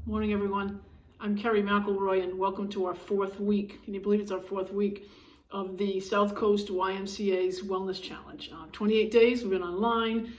Morning, everyone. I'm Kerry McElroy, and welcome to our fourth week. Can you believe it's our fourth week of the South Coast YMCA's Wellness Challenge? 28 days, we've been online.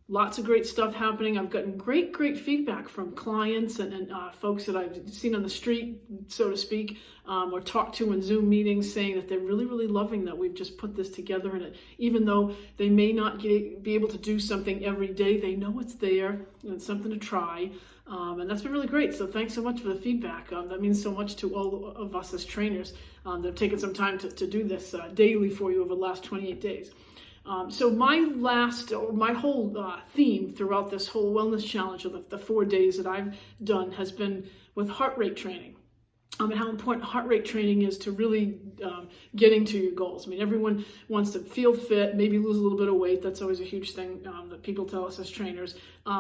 Lots of great stuff happening. I've gotten great feedback from clients and folks that I've seen on the street, so to speak, or talked to in Zoom meetings, saying that they're really loving that we've just put this together. And even though they may not be able to do something every day, they know it's there and it's something to try. And that's been really great. So thanks so much for the feedback. That means so much to all of us as trainers that have taken some time to do this daily for you over the last 28 days. So my whole theme throughout this whole wellness challenge of the 4 days that I've done has been with heart rate training. And how important heart rate training is to really getting to your goals. I mean, everyone wants to feel fit, maybe lose a little bit of weight. That's always a huge thing that people tell us as trainers.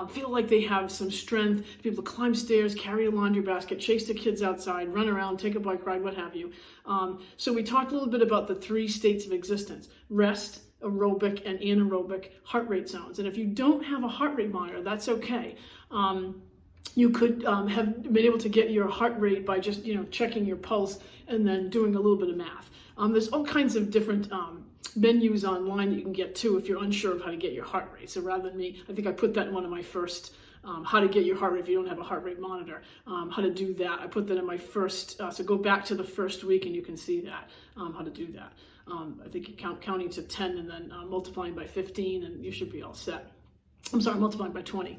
Feel like they have some strength, be able to climb stairs, carry a laundry basket, chase the kids outside, run around, take a bike ride, what have you. So we talked a little bit about the 3 states of existence: rest, aerobic, and anaerobic heart rate zones. And if you don't have a heart rate monitor, that's okay. You could have been able to get your heart rate by just checking your pulse and then doing a little bit of math. There's all kinds of different menus online that you can get to if you're unsure of how to get your heart rate. So rather than me, I think I put that in one of my first how to get your heart rate if you don't have a heart rate monitor, how to do that. I put that in my first, so go back to the first week and you can see that, how to do that. I think you counting to 10 and then multiplying by 15 and you should be all set. I'm sorry, multiplying by 20.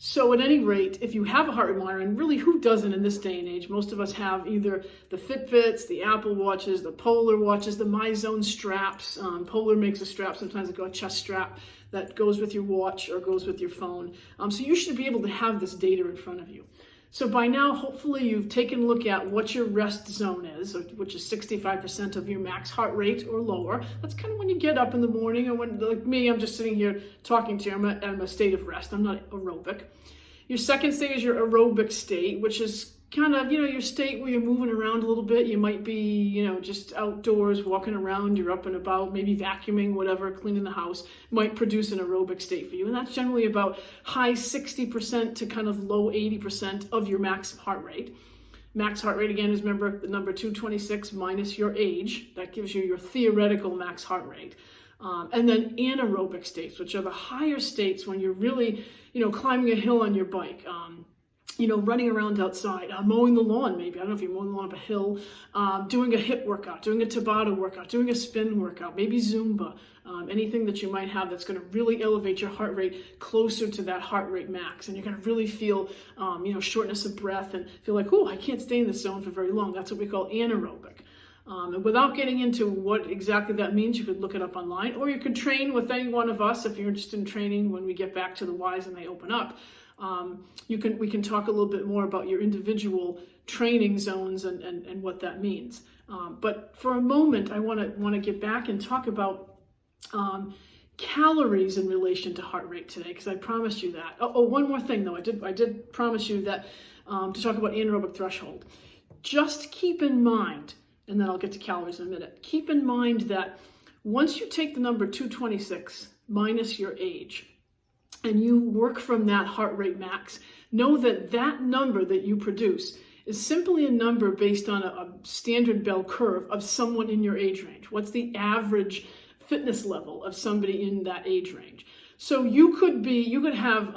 So at any rate, if you have a heart rate monitor, and really who doesn't in this day and age, most of us have either the Fitbits, the Apple Watches, the Polar Watches, the MyZone straps. Polar makes a strap, sometimes a chest strap that goes with your watch or goes with your phone. So you should be able to have this data in front of you. So by now, hopefully you've taken a look at what your rest zone is, which is 65% of your max heart rate or lower. That's kind of when you get up in the morning, or when, like me, I'm just sitting here talking to you, I'm in a state of rest. I'm not aerobic. Your second state is your aerobic state, which is kind of, your state where you're moving around a little bit. You might be, just outdoors, walking around, you're up and about, maybe vacuuming, whatever, cleaning the house, might produce an aerobic state for you. And that's generally about high 60% to kind of low 80% of your max heart rate. Max heart rate, again, is, remember, the number 226 minus your age. That gives you your theoretical max heart rate. And then anaerobic states, which are the higher states when you're really, climbing a hill on your bike, running around outside, mowing the lawn maybe. I don't know if you're mowing the lawn up a hill, doing a HIIT workout, doing a Tabata workout, doing a spin workout, maybe Zumba, anything that you might have that's going to really elevate your heart rate closer to that heart rate max. And you're going to really feel, shortness of breath and feel like, oh, I can't stay in this zone for very long. That's what we call anaerobic. And without getting into what exactly that means, you could look it up online, or you could train with any one of us if you're interested in training when we get back to the Ys and they open up. We can talk a little bit more about your individual training zones and what that means. But for a moment, I want to get back and talk about calories in relation to heart rate today, because I promised you that. Oh, one more thing though, I did promise you that to talk about anaerobic threshold. Just keep in mind, and then I'll get to calories in a minute. Keep in mind that once you take the number 226 minus your age, and you work from that heart rate max, know that that number that you produce is simply a number based on a standard bell curve of someone in your age range. What's the average fitness level of somebody in that age range? So you could have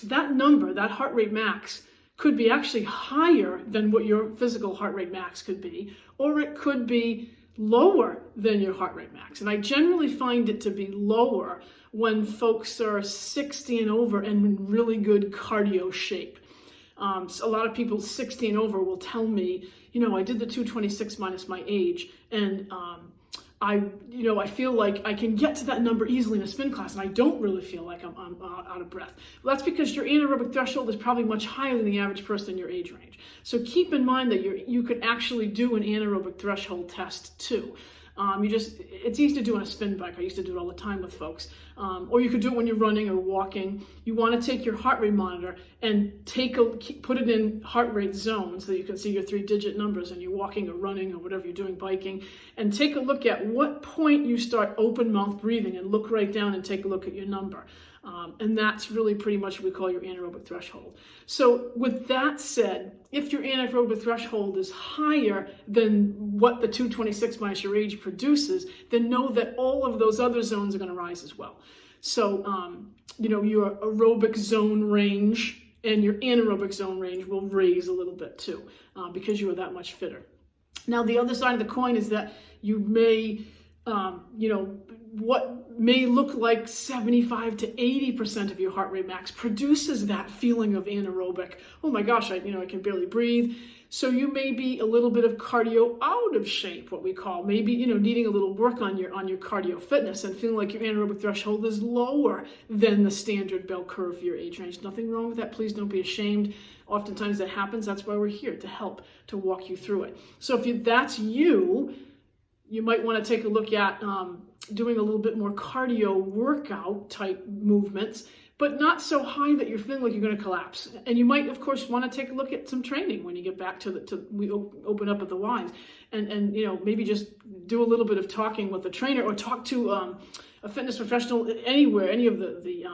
that number, that heart rate max, could be actually higher than what your physical heart rate max could be, or it could be lower than your heart rate max. And I generally find it to be lower when folks are 60 and over and in really good cardio shape. So a lot of people 60 and over will tell me, I did the 226 minus my age, and I feel like I can get to that number easily in a spin class, and I don't really feel like I'm out of breath. Well, that's because your anaerobic threshold is probably much higher than the average person in your age range. So keep in mind that you could actually do an anaerobic threshold test too. It's easy to do on a spin bike. I used to do it all the time with folks. Or you could do it when you're running or walking. You want to take your heart rate monitor and put it in heart rate zones so that you can see your 3-digit numbers and you're walking or running or whatever you're doing, biking, and take a look at what point you start open mouth breathing and look right down and take a look at your number. And that's really pretty much what we call your anaerobic threshold. So with that said, if your anaerobic threshold is higher than what the 226 minus your age produces, then know that all of those other zones are going to rise as well. So, your aerobic zone range and your anaerobic zone range will raise a little bit too, because you are that much fitter. Now, the other side of the coin is that you may, what may look like 75 to 80% of your heart rate max produces that feeling of anaerobic. Oh my gosh, I can barely breathe. So you may be a little bit of cardio out of shape, what we call, maybe, needing a little work on your cardio fitness and feeling like your anaerobic threshold is lower than the standard bell curve for your age range. Nothing wrong with that. Please don't be ashamed. Oftentimes that happens. That's why we're here, to help, to walk you through it. So if that's you might want to take a look at doing a little bit more cardio workout type movements, but not so high that you're feeling like you're going to collapse. And you might, of course, want to take a look at some training when you get back we open up at the Ys, and maybe just do a little bit of talking with the trainer, or talk to a fitness professional anywhere. Any of the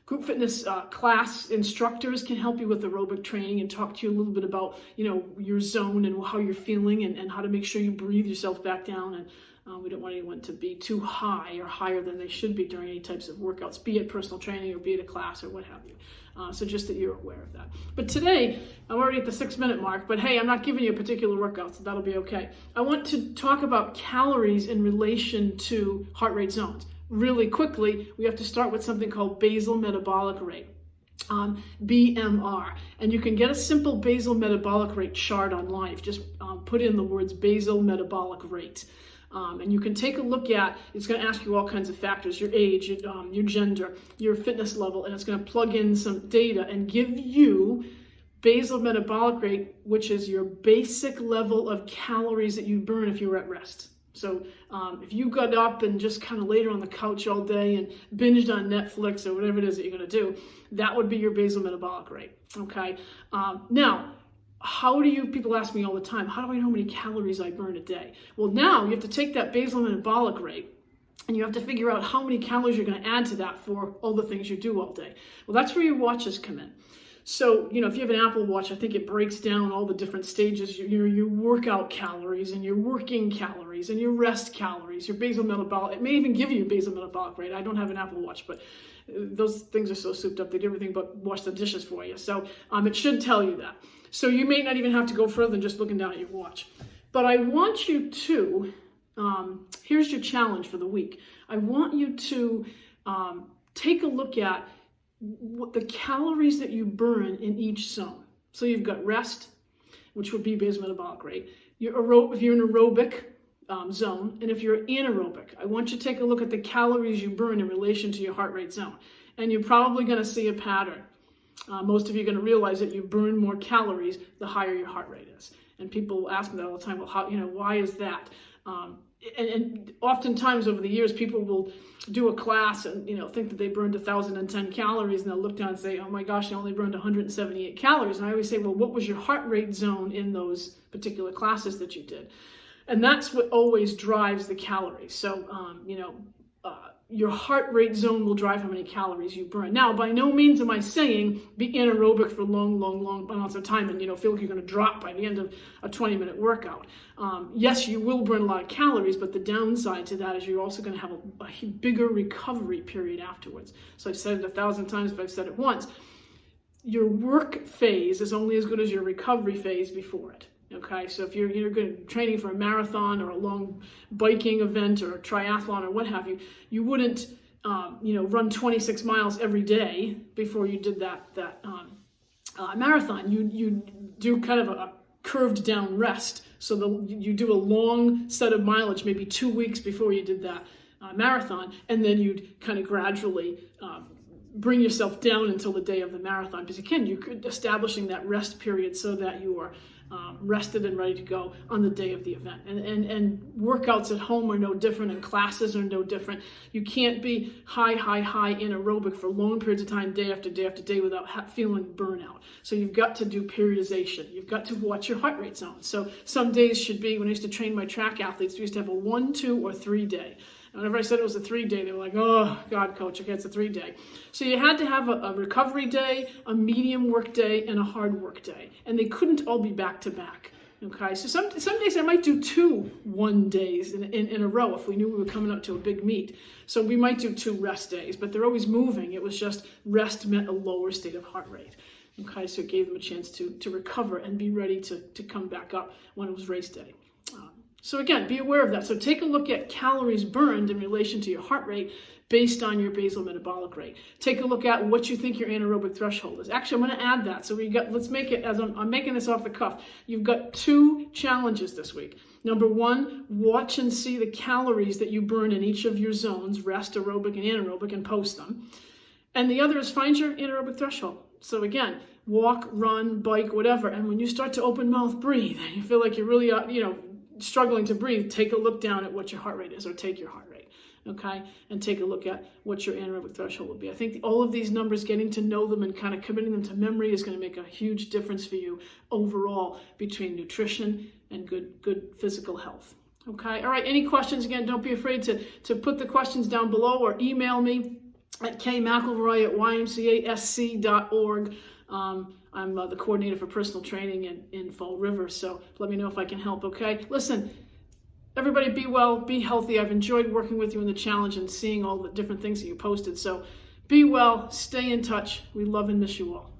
group fitness class instructors can help you with aerobic training and talk to you a little bit about your zone and how you're feeling, and how to make sure you breathe yourself back down. And we don't want anyone to be too high or higher than they should be during any types of workouts, be it personal training or be it a class or what have you. So just that you're aware of that. But today, I'm already at the 6-minute mark, but hey, I'm not giving you a particular workout, so that'll be okay. I want to talk about calories in relation to heart rate zones. Really quickly, we have to start with something called basal metabolic rate. BMR, and you can get a simple basal metabolic rate chart online if you just put in the words basal metabolic rate. And you can take a look at, it's going to ask you all kinds of factors, your age, your gender, your fitness level, and it's going to plug in some data and give you basal metabolic rate, which is your basic level of calories that you burn if you're at rest. So if you got up and just kind of laid on the couch all day and binged on Netflix or whatever it is that you're going to do, that would be your basal metabolic rate, okay? Now, people ask me all the time, how do I know how many calories I burn a day? Well, now you have to take that basal metabolic rate and you have to figure out how many calories you're going to add to that for all the things you do all day. Well, that's where your watches come in. So, if you have an Apple Watch, I think it breaks down all the different stages, your workout calories and your working calories and your rest calories, your basal metabolic. It may even give you basal metabolic rate. I don't have an Apple Watch, but those things are so souped up, they do everything but wash the dishes for you. So it should tell you that. So you may not even have to go further than just looking down at your watch. But I want you to, here's your challenge for the week. I want you to take a look at what the calories that you burn in each zone. So you've got rest, which would be basal metabolic rate. If you're in aerobic zone, and if you're anaerobic, I want you to take a look at the calories you burn in relation to your heart rate zone. And you're probably going to see a pattern. Most of you are going to realize that you burn more calories the higher your heart rate is. And people ask me that all the time, well, how, why is that? And oftentimes over the years, people will do a class and, think that they burned 1,010 calories, and they'll look down and say, oh my gosh, I only burned 178 calories. And I always say, well, what was your heart rate zone in those particular classes that you did? And that's what always drives the calories. So, your heart rate zone will drive how many calories you burn. Now, by no means am I saying be anaerobic for long amounts of time and, feel like you're going to drop by the end of a 20-minute workout. Yes, you will burn a lot of calories, but the downside to that is you're also going to have a bigger recovery period afterwards. So I've said it 1,000 times if I've said it once. Your work phase is only as good as your recovery phase before it. Okay, so if you're good training for a marathon or a long biking event or a triathlon or what have you, you wouldn't, run 26 miles every day before you did that marathon. You do kind of a curved down rest. So you do a long set of mileage, maybe 2 weeks before you did that marathon, and then you'd kind of gradually bring yourself down until the day of the marathon. Because again, you're establishing that rest period so that you are rested and ready to go on the day of the event. And workouts at home are no different, and classes are no different. You can't be high in aerobic for long periods of time, day after day after day, without feeling burnout. So you've got to do periodization. You've got to watch your heart rate zone. So some days should be, when I used to train my track athletes, we used to have a 1, 2, or 3 day. Whenever I said it was a 3-day, they were like, oh, God, coach, okay, it's a 3-day. So you had to have a recovery day, a medium work day, and a hard work day. And they couldn't all be back to back. Okay, so some days I might do 2 1-days in a row if we knew we were coming up to a big meet. So we might do 2 rest days, but they're always moving. It was just rest meant a lower state of heart rate. Okay, so it gave them a chance to recover and be ready to come back up when it was race day. So again, be aware of that. So take a look at calories burned in relation to your heart rate based on your basal metabolic rate. Take a look at what you think your anaerobic threshold is. Actually, I'm going to add that. So let's make it, as I'm making this off the cuff, you've got 2 challenges this week. Number 1, watch and see the calories that you burn in each of your zones, rest, aerobic, and anaerobic, and post them. And the other is find your anaerobic threshold. So again, walk, run, bike, whatever. And when you start to open mouth breathe, and you feel like you're really, struggling to breathe, take a look down at what your heart rate is, or take your heart rate, okay? And take a look at what your anaerobic threshold will be. I think all of these numbers, getting to know them and kind of committing them to memory is going to make a huge difference for you overall between nutrition and good physical health. Okay, all right, any questions? Again, don't be afraid to put the questions down below or email me at kmcelroy@ymcasc.org. I'm the coordinator for personal training in Fall River, so let me know if I can help, okay? Listen, everybody be well, be healthy. I've enjoyed working with you in the challenge and seeing all the different things that you posted. So be well, stay in touch. We love and miss you all.